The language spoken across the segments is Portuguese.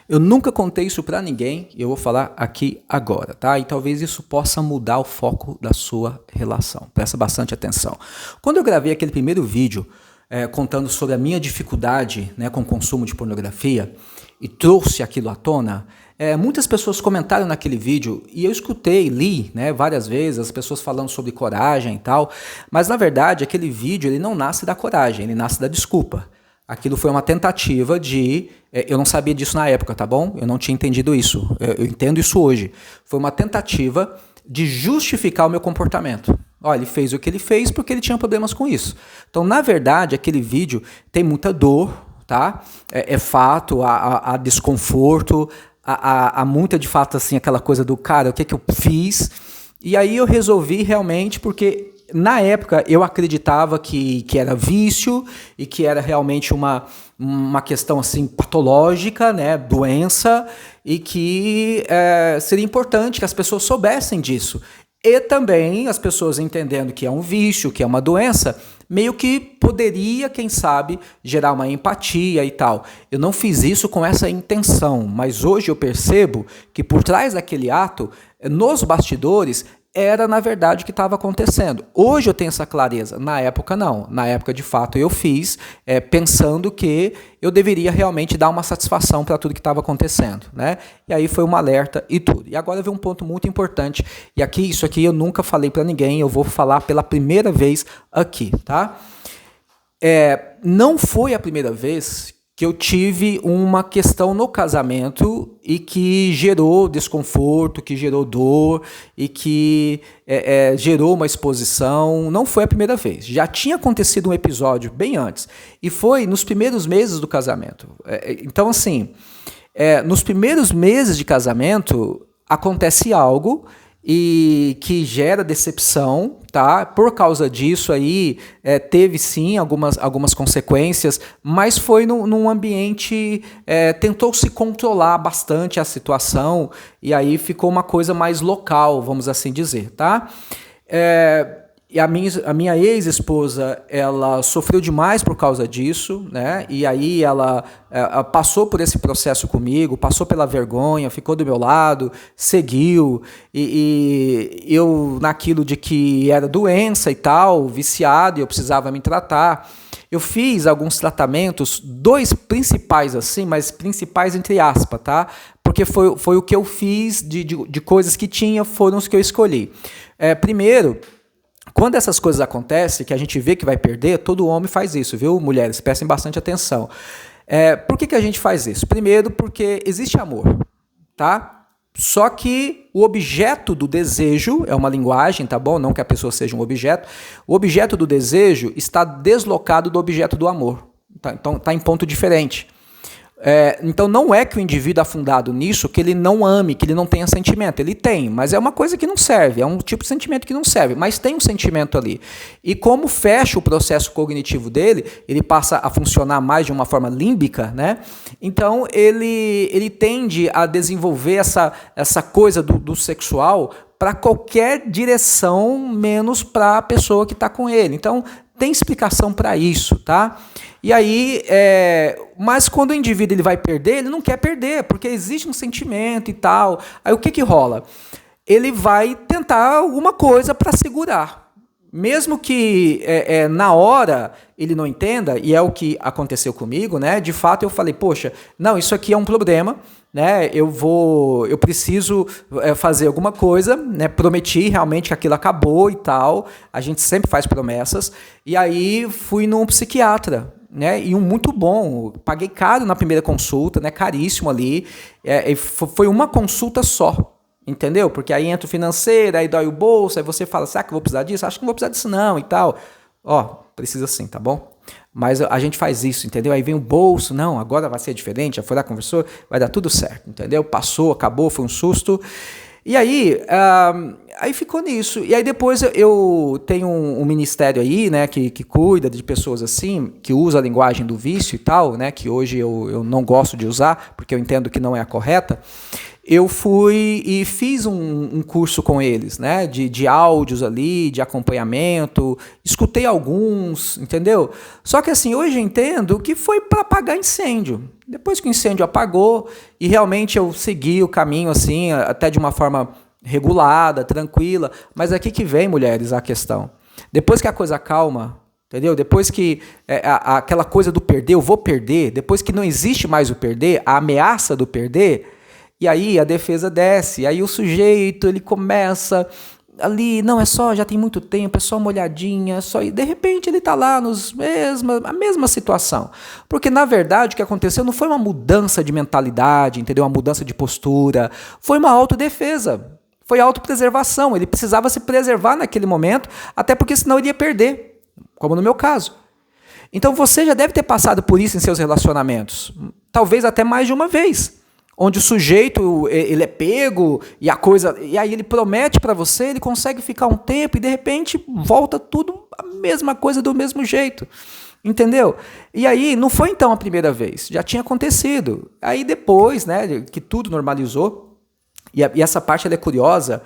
Eu nunca contei isso pra ninguém e eu vou falar aqui agora, tá? E talvez isso possa mudar o foco da sua relação. Presta bastante atenção. Quando eu gravei aquele primeiro vídeo contando sobre a minha dificuldade, né, com o consumo de pornografia e trouxe aquilo à tona, muitas pessoas comentaram naquele vídeo e eu escutei, li, né, várias vezes as pessoas falando sobre coragem e tal, mas na verdade aquele vídeo ele não nasce da coragem, ele nasce da desculpa. Aquilo foi uma tentativa de... Eu não sabia disso na época, tá bom? Eu não tinha entendido isso. Eu entendo isso hoje. Foi uma tentativa de justificar o meu comportamento. Olha, ele fez o que ele fez porque ele tinha problemas com isso. Então, na verdade, aquele vídeo tem muita dor, tá? É fato, há desconforto, há muita, de fato, assim, aquela coisa do cara, o que que eu fiz? E aí eu resolvi realmente, porque... Na época, eu acreditava que era vício e que era realmente uma questão assim, patológica, né, doença, e que seria importante que as pessoas soubessem disso. E também as pessoas entendendo que é um vício, que é uma doença, meio que poderia, quem sabe, gerar uma empatia e tal. Eu não fiz isso com essa intenção, mas hoje eu percebo que por trás daquele ato, nos bastidores, era, na verdade, o que estava acontecendo. Hoje eu tenho essa clareza. Na época, não. Na época, de fato, eu fiz pensando que eu deveria realmente dar uma satisfação para tudo que estava acontecendo, né? E aí foi um alerta e tudo. E agora vem um ponto muito importante. E aqui, isso aqui eu nunca falei para ninguém. Eu vou falar pela primeira vez aqui, tá? Não foi a primeira vez que eu tive uma questão no casamento e que gerou desconforto, que gerou dor e que gerou uma exposição. Não foi a primeira vez. Já tinha acontecido um episódio bem antes. E foi nos primeiros meses do casamento. Então, assim, nos primeiros meses de casamento, acontece algo e que gera decepção, tá? Por causa disso aí, teve sim algumas consequências, mas foi num ambiente, tentou se controlar bastante a situação, e aí ficou uma coisa mais local, vamos assim dizer, tá? E a minha ex-esposa, ela sofreu demais por causa disso, né? E aí ela passou por esse processo comigo, passou pela vergonha, ficou do meu lado, seguiu, e eu naquilo de que era doença e tal, viciado, e eu precisava me tratar. Eu fiz alguns tratamentos, 2 principais assim, mas principais entre aspas, tá? Porque foi o que eu fiz de coisas que tinha, foram os que eu escolhi. Primeiro, quando essas coisas acontecem, que a gente vê que vai perder, todo homem faz isso, viu, mulheres? Prestem bastante atenção. Por que a gente faz isso? Primeiro, porque existe amor, tá? Só que o objeto do desejo, é uma linguagem, tá bom? Não que a pessoa seja um objeto. O objeto do desejo está deslocado do objeto do amor. Tá? Então, está em ponto diferente. Então não é que o indivíduo afundado nisso, que ele não ame, que ele não tenha sentimento. Ele tem, mas é uma coisa que não serve, é um tipo de sentimento que não serve, mas tem um sentimento ali. E como fecha o processo cognitivo dele, ele passa a funcionar mais de uma forma límbica, né? Então ele tende a desenvolver essa coisa do sexual para qualquer direção, menos para a pessoa que está com ele. Então tem explicação para isso, tá? E aí, mas quando o indivíduo ele vai perder, ele não quer perder, porque existe um sentimento e tal. Aí o que rola? Ele vai tentar alguma coisa para segurar. Mesmo que na hora ele não entenda, e é o que aconteceu comigo, né? De fato eu falei, poxa, não, isso aqui é um problema, né? Eu preciso fazer alguma coisa, né? Prometi realmente que aquilo acabou e tal. A gente sempre faz promessas. E aí fui num psiquiatra, né? E um muito bom. Paguei caro na primeira consulta, né? Caríssimo ali. Foi uma consulta só. Entendeu? Porque aí entra o financeiro, aí dói o bolso, aí você fala, será que eu vou precisar disso? Acho que não vou precisar disso não e tal. Precisa sim, tá bom? Mas a gente faz isso, entendeu? Aí vem o bolso, não, agora vai ser diferente, já foi lá, conversou, vai dar tudo certo, entendeu? Passou, acabou, foi um susto. E aí, aí ficou nisso. E aí depois eu tenho um ministério aí, né, que cuida de pessoas assim, que usa a linguagem do vício e tal, né, que hoje eu não gosto de usar, porque eu entendo que não é a correta. eu fui e fiz um curso com eles, né? De áudios ali, de acompanhamento, escutei alguns, entendeu? Só que assim, hoje eu entendo que foi para apagar incêndio. Depois que o incêndio apagou, e realmente eu segui o caminho assim, até de uma forma regulada, tranquila. Mas aqui que vem, mulheres, a questão. Depois que a coisa calma, entendeu? Depois que aquela coisa do perder, eu vou perder, depois que não existe mais o perder, a ameaça do perder, e aí a defesa desce, aí o sujeito ele começa ali, não, é só, já tem muito tempo, é só uma olhadinha, e de repente ele está lá a mesma situação. Porque na verdade o que aconteceu não foi uma mudança de mentalidade, entendeu? Uma mudança de postura, foi uma autodefesa. Foi autopreservação, ele precisava se preservar naquele momento, até porque senão ele ia perder, como no meu caso. Então você já deve ter passado por isso em seus relacionamentos, talvez até mais de uma vez, onde o sujeito ele é pego e aí ele promete para você, ele consegue ficar um tempo e de repente volta tudo a mesma coisa do mesmo jeito. Entendeu? E aí não foi então a primeira vez, já tinha acontecido. Aí depois, né, que tudo normalizou, e essa parte ela é curiosa,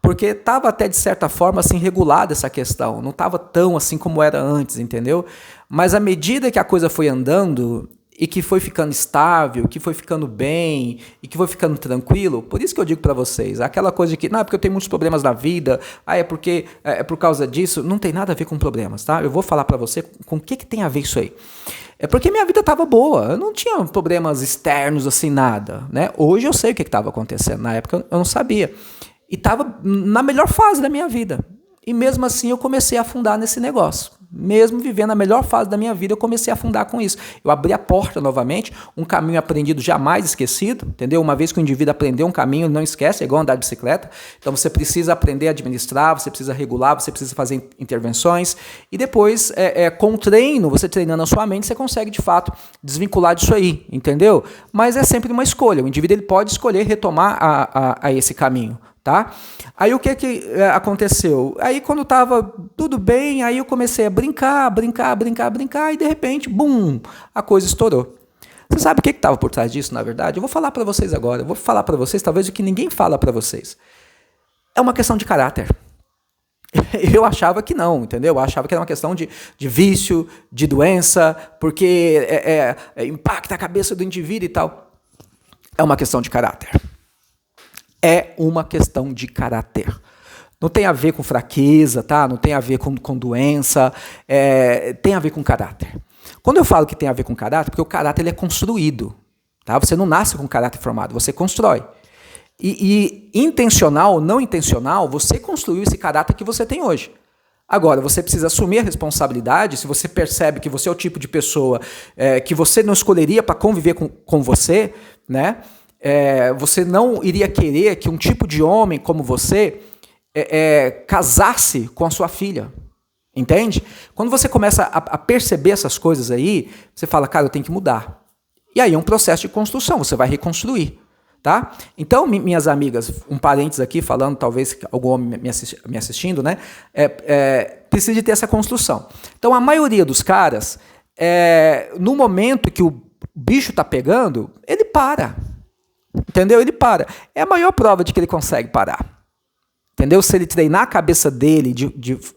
porque estava até de certa forma assim regulada essa questão, não estava tão assim como era antes, entendeu? Mas à medida que a coisa foi andando e que foi ficando estável, que foi ficando bem e que foi ficando tranquilo, por isso que eu digo para vocês, aquela coisa de que, não, é porque eu tenho muitos problemas na vida, é porque é por causa disso, não tem nada a ver com problemas, tá? Eu vou falar para você com o que tem a ver isso aí. É porque minha vida estava boa, eu não tinha problemas externos assim, nada, né? Hoje eu sei o que estava acontecendo, na época eu não sabia. E estava na melhor fase da minha vida. E mesmo assim eu comecei a afundar nesse negócio. Mesmo vivendo a melhor fase da minha vida, eu comecei a afundar com isso. Eu abri a porta novamente, um caminho aprendido jamais esquecido, entendeu? Uma vez que o indivíduo aprendeu um caminho, ele não esquece, é igual andar de bicicleta. Então você precisa aprender a administrar, você precisa regular, você precisa fazer intervenções. E depois, com o treino, você treinando a sua mente, você consegue de fato desvincular disso aí, entendeu? Mas é sempre uma escolha. O indivíduo ele pode escolher retomar a esse caminho. Tá? Aí o que aconteceu? Aí quando estava tudo bem, aí eu comecei a brincar, e de repente, bum, a coisa estourou. Você sabe o que estava por trás disso, na verdade? Eu vou falar para vocês agora, eu vou falar para vocês talvez o que ninguém fala para vocês. É uma questão de caráter. Eu achava que não, entendeu? Eu achava que era uma questão de vício, de doença, porque impacta a cabeça do indivíduo e tal. É uma questão de caráter. É uma questão de caráter. Não tem a ver com fraqueza, tá? Não tem a ver com doença, tem a ver com caráter. Quando eu falo que tem a ver com caráter, porque o caráter ele é construído. Tá? Você não nasce com caráter formado, você constrói. E intencional ou não intencional, você construiu esse caráter que você tem hoje. Agora, você precisa assumir a responsabilidade, se você percebe que você é o tipo de pessoa que você não escolheria para conviver com você, né? Você não iria querer que um tipo de homem como você casasse com a sua filha, entende? Quando você começa a perceber essas coisas aí, você fala, cara, eu tenho que mudar. E aí é um processo de construção, você vai reconstruir, tá? Então, minhas amigas, um parênteses aqui, falando, talvez algum homem me assistindo, né? Precisa de ter essa construção. Então, a maioria dos caras, no momento que o bicho tá pegando, ele para. Entendeu? Ele para. É a maior prova de que ele consegue parar. Entendeu? Se ele treinar a cabeça dele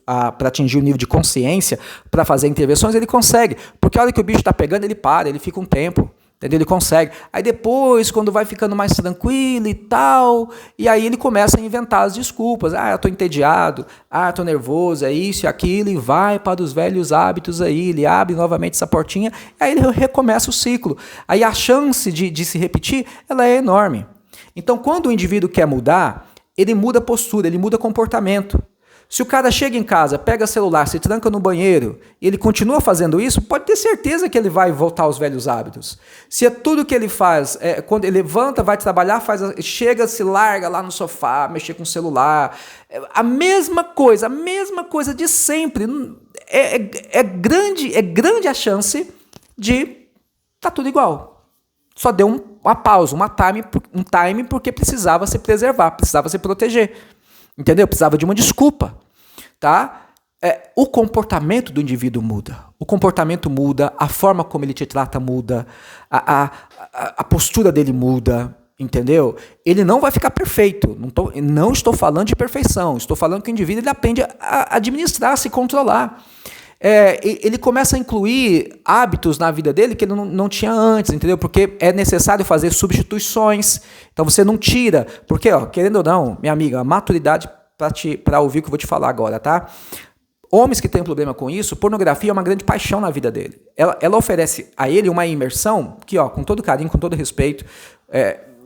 para atingir o nível de consciência, para fazer intervenções, ele consegue. Porque a hora que o bicho está pegando, ele para, ele fica um tempo. Entendeu? Ele consegue. Aí depois, quando vai ficando mais tranquilo e tal, e aí ele começa a inventar as desculpas. Ah, eu estou entediado, ah, estou nervoso, é isso e aquilo, e vai para os velhos hábitos aí, ele abre novamente essa portinha, e aí ele recomeça o ciclo. Aí a chance de se repetir, ela é enorme. Então, quando o indivíduo quer mudar, ele muda a postura, ele muda comportamento. Se o cara chega em casa, pega o celular, se tranca no banheiro e ele continua fazendo isso, pode ter certeza que ele vai voltar aos velhos hábitos. Se é tudo que ele faz, quando ele levanta, vai trabalhar, chega, se larga lá no sofá, mexer com o celular, a mesma coisa de sempre. É grande a chance de tá tudo igual. Só deu uma pausa, um time porque precisava se preservar, precisava se proteger. Entendeu? Precisava de uma desculpa, tá? O comportamento do indivíduo muda. O comportamento muda, a forma como ele te trata muda, a postura dele muda, entendeu? Ele não vai ficar perfeito. Não estou falando de perfeição. Estou falando que o indivíduo ele aprende a administrar, a se controlar. Ele começa a incluir hábitos na vida dele que ele não tinha antes, entendeu? Porque é necessário fazer substituições. Então você não tira. Porque, querendo ou não, minha amiga, a maturidade para ouvir o que eu vou te falar agora, tá? Homens que têm problema com isso, pornografia é uma grande paixão na vida dele. Ela oferece a ele uma imersão que, com todo carinho, com todo respeito,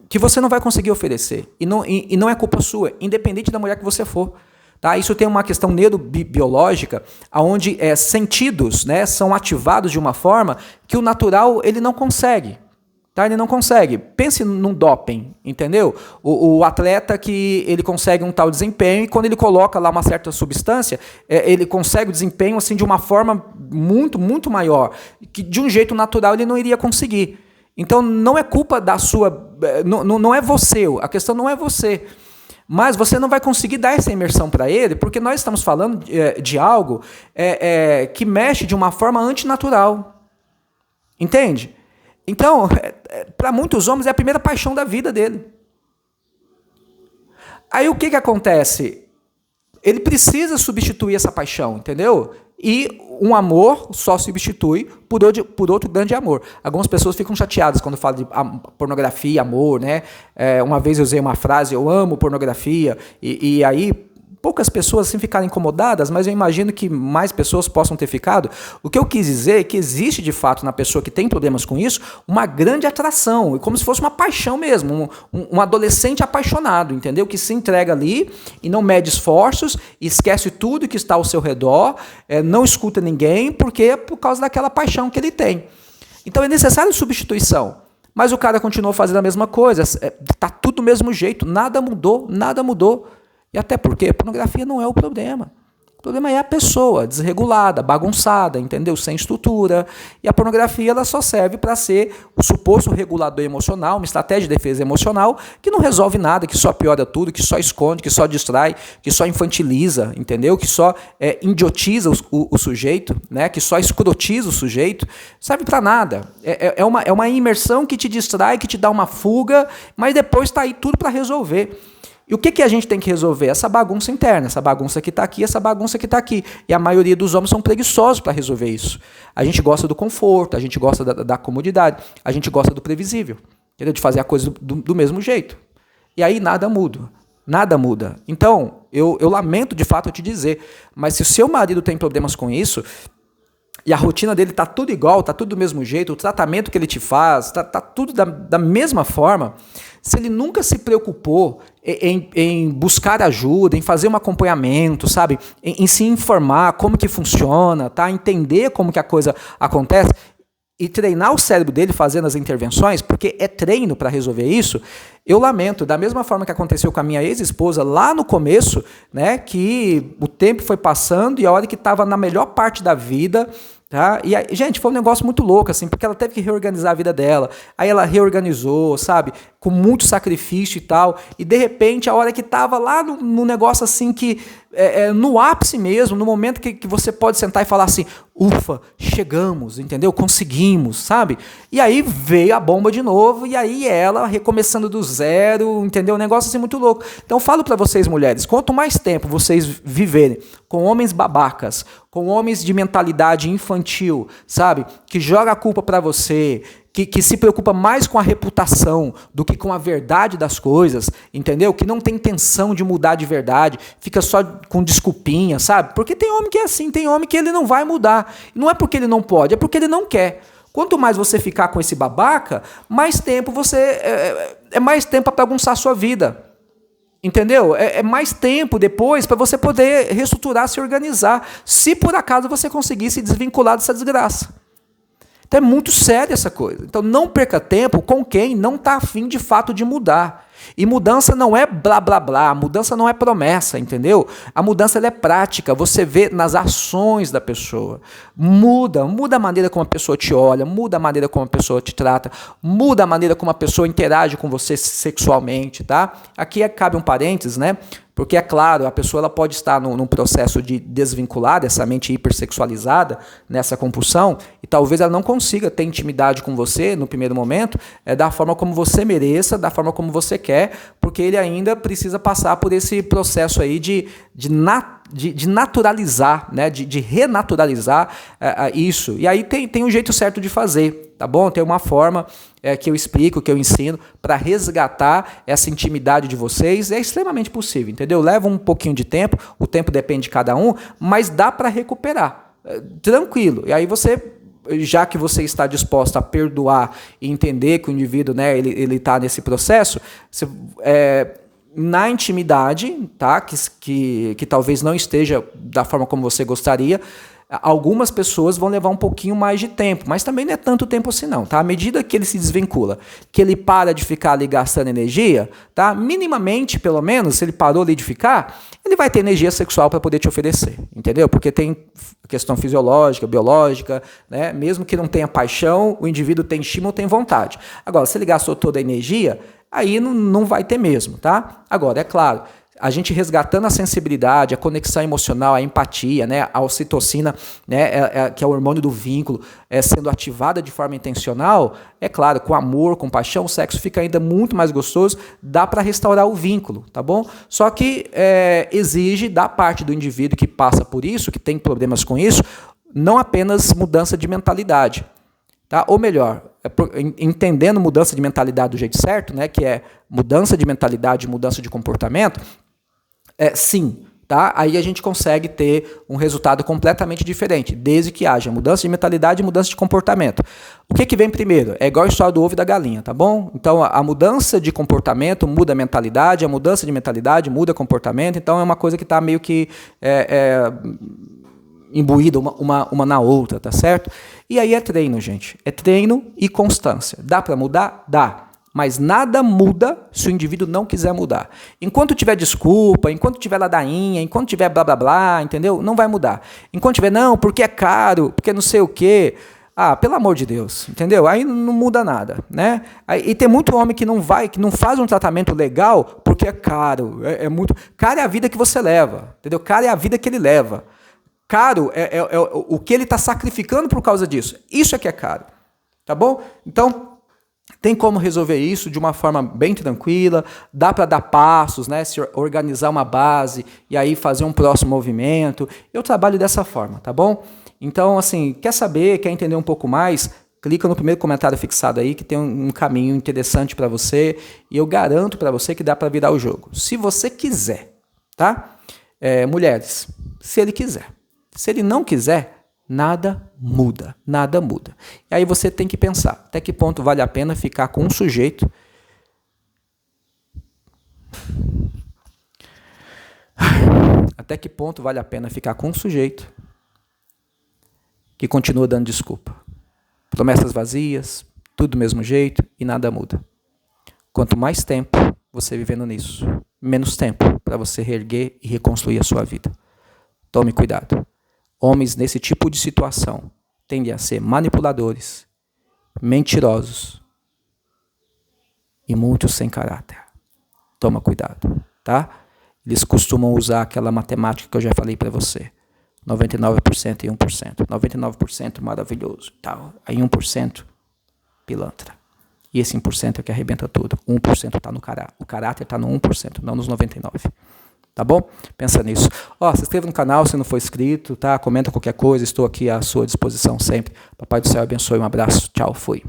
que você não vai conseguir oferecer. E não é culpa sua, independente da mulher que você for. Tá? Isso tem uma questão neurobiológica, onde sentidos, né, são ativados de uma forma que o natural ele não consegue. Tá? Ele não consegue. Pense num doping, entendeu? O atleta que ele consegue um tal desempenho e quando ele coloca lá uma certa substância, ele consegue o desempenho assim, de uma forma muito, muito maior, que de um jeito natural ele não iria conseguir. Então não é culpa da sua... Não é você, a questão não é você. Mas você não vai conseguir dar essa imersão para ele, porque nós estamos falando de algo que mexe de uma forma antinatural. Entende? Então, para muitos homens é a primeira paixão da vida dele. Aí o que acontece? Ele precisa substituir essa paixão, entendeu? E um amor só substitui por outro grande amor. Algumas pessoas ficam chateadas quando falam de pornografia, amor, né? Uma vez eu usei uma frase, eu amo pornografia, e aí poucas pessoas assim ficaram incomodadas, mas eu imagino que mais pessoas possam ter ficado. O que eu quis dizer é que existe de fato na pessoa que tem problemas com isso uma grande atração, como se fosse uma paixão mesmo, um adolescente apaixonado, entendeu? Que se entrega ali e não mede esforços, esquece tudo que está ao seu redor, não escuta ninguém, porque é por causa daquela paixão que ele tem. Então é necessário substituição. Mas o cara continuou fazendo a mesma coisa, está tudo do mesmo jeito, nada mudou, nada mudou. E até porque pornografia não é o problema. O problema é a pessoa desregulada, bagunçada, entendeu? Sem estrutura. E a pornografia ela só serve para ser o suposto regulador emocional, uma estratégia de defesa emocional que não resolve nada, que só piora tudo, que só esconde, que só distrai, que só infantiliza, entendeu? Que só idiotiza o sujeito, né? Que só escrotiza o sujeito. Serve para nada. É uma imersão que te distrai, que te dá uma fuga, mas depois está aí tudo para resolver. E o que a gente tem que resolver? Essa bagunça interna, essa bagunça que está aqui, essa bagunça que está aqui. E a maioria dos homens são preguiçosos para resolver isso. A gente gosta do conforto, a gente gosta da comodidade, a gente gosta do previsível, entendeu? De fazer a coisa do mesmo jeito. E aí nada muda. Nada muda. Então, eu lamento de fato te dizer, mas se o seu marido tem problemas com isso, e a rotina dele está tudo igual, está tudo do mesmo jeito, o tratamento que ele te faz, está tudo da mesma forma, se ele nunca se preocupou em buscar ajuda, em fazer um acompanhamento, sabe? Em se informar como que funciona, tá? Entender como que a coisa acontece e treinar o cérebro dele fazendo as intervenções, porque é treino para resolver isso, eu lamento, da mesma forma que aconteceu com a minha ex-esposa lá no começo, né, que o tempo foi passando e a hora que estava na melhor parte da vida, tá? E aí, gente, foi um negócio muito louco, assim, porque ela teve que reorganizar a vida dela, aí ela reorganizou, sabe, com muito sacrifício e tal, e de repente a hora que estava lá no negócio assim que, no ápice mesmo, no momento que você pode sentar e falar assim, ufa, chegamos, entendeu? Conseguimos, sabe? E aí veio a bomba de novo, e aí ela recomeçando do zero, entendeu? Um negócio assim muito louco. Então eu falo pra vocês, mulheres, quanto mais tempo vocês viverem com homens babacas, com homens de mentalidade infantil, sabe? Que joga a culpa pra você, que se preocupa mais com a reputação do que com a verdade das coisas, entendeu? Que não tem intenção de mudar de verdade, fica só com desculpinha, sabe? Porque tem homem que é assim, tem homem que ele não vai mudar. Não é porque ele não pode, é porque ele não quer. Quanto mais você ficar com esse babaca, mais tempo é mais tempo para bagunçar a sua vida. Entendeu? É mais tempo depois para você poder reestruturar, se organizar, se por acaso você conseguir se desvincular dessa desgraça. Então é muito sério essa coisa. Então não perca tempo com quem não está afim de fato de mudar. E mudança não é blá blá blá, mudança não é promessa, entendeu? A mudança ela é prática, você vê nas ações da pessoa. Muda a maneira como a pessoa te olha, muda a maneira como a pessoa te trata, muda a maneira como a pessoa interage com você sexualmente, tá? Aqui cabe um parênteses, né? Porque, é claro, a pessoa ela pode estar num processo de desvincular dessa mente hipersexualizada, nessa compulsão, e talvez ela não consiga ter intimidade com você no primeiro momento, da forma como você mereça, da forma como você quer, porque ele ainda precisa passar por esse processo aí de naturalizar, né? de renaturalizar isso. E aí tem um jeito certo de fazer, tá bom? Tem uma forma que eu explico, que eu ensino, para resgatar essa intimidade de vocês. É extremamente possível, entendeu? Leva um pouquinho de tempo, o tempo depende de cada um, mas dá para recuperar. Tranquilo. E aí você, já que você está disposto a perdoar e entender que o indivíduo, né, ele está nesse processo, você, na intimidade, tá, que talvez não esteja da forma como você gostaria, algumas pessoas vão levar um pouquinho mais de tempo, mas também não é tanto tempo assim não, tá? À medida que ele se desvincula, que ele para de ficar ali gastando energia, tá? Minimamente, pelo menos, se ele parou ali de ficar, ele vai ter energia sexual para poder te oferecer, entendeu? Porque tem questão fisiológica, biológica, né? Mesmo que não tenha paixão, o indivíduo tem estímulo, tem vontade. Agora, se ele gastou toda a energia, aí não vai ter mesmo, tá? Agora, é claro, a gente resgatando a sensibilidade, a conexão emocional, a empatia, né, a ocitocina, né, que é o hormônio do vínculo, sendo ativada de forma intencional, é claro, com amor, com paixão, o sexo fica ainda muito mais gostoso, dá para restaurar o vínculo, tá bom? Só que exige da parte do indivíduo que passa por isso, que tem problemas com isso, não apenas mudança de mentalidade, tá? Ou melhor, entendendo mudança de mentalidade do jeito certo, né, que é mudança de mentalidade, mudança de comportamento, sim, tá? Aí a gente consegue ter um resultado completamente diferente, desde que haja mudança de mentalidade e mudança de comportamento. O que vem primeiro? É igual a história do ovo e da galinha, tá bom? Então a mudança de comportamento muda a mentalidade, a mudança de mentalidade muda comportamento, então é uma coisa que está meio que imbuída uma na outra, tá certo? E aí é treino, gente. É treino e constância. Dá para mudar? Dá. Mas nada muda se o indivíduo não quiser mudar. Enquanto tiver desculpa, enquanto tiver ladainha, enquanto tiver blá blá blá, entendeu? Não vai mudar. Enquanto tiver, não, porque é caro, porque não sei o quê. Ah, pelo amor de Deus, entendeu? Aí não muda nada, né? E tem muito homem que não faz um tratamento legal porque é caro. É muito. Caro é a vida que você leva, entendeu? Caro é a vida que ele leva. Caro é o que ele está sacrificando por causa disso. Isso é que é caro, tá bom? Então, tem como resolver isso de uma forma bem tranquila, dá para dar passos, né? Se organizar uma base e aí fazer um próximo movimento. Eu trabalho dessa forma, tá bom? Então, assim, quer saber, quer entender um pouco mais? Clica no primeiro comentário fixado aí que tem um caminho interessante para você e eu garanto para você que dá para virar o jogo. Se você quiser, tá? Mulheres, se ele quiser. Se ele não quiser, nada muda, nada muda. E aí você tem que pensar, até que ponto vale a pena ficar com um sujeito até que ponto vale a pena ficar com um sujeito que continua dando desculpa. Promessas vazias, tudo do mesmo jeito e nada muda. Quanto mais tempo você vivendo nisso, menos tempo para você reerguer e reconstruir a sua vida. Tome cuidado. Homens nesse tipo de situação tendem a ser manipuladores, mentirosos e muitos sem caráter. Toma cuidado, tá? Eles costumam usar aquela matemática que eu já falei para você. 99% e 1%. 99% maravilhoso, tal. Aí 1% pilantra. E esse 1% é que arrebenta tudo. 1% está no caráter. O caráter está no 1%, não nos 99%. Tá bom? Pensa nisso. Se inscreva no canal se não for inscrito, tá? Comenta qualquer coisa, estou aqui à sua disposição sempre. Papai do céu abençoe, um abraço, tchau, fui.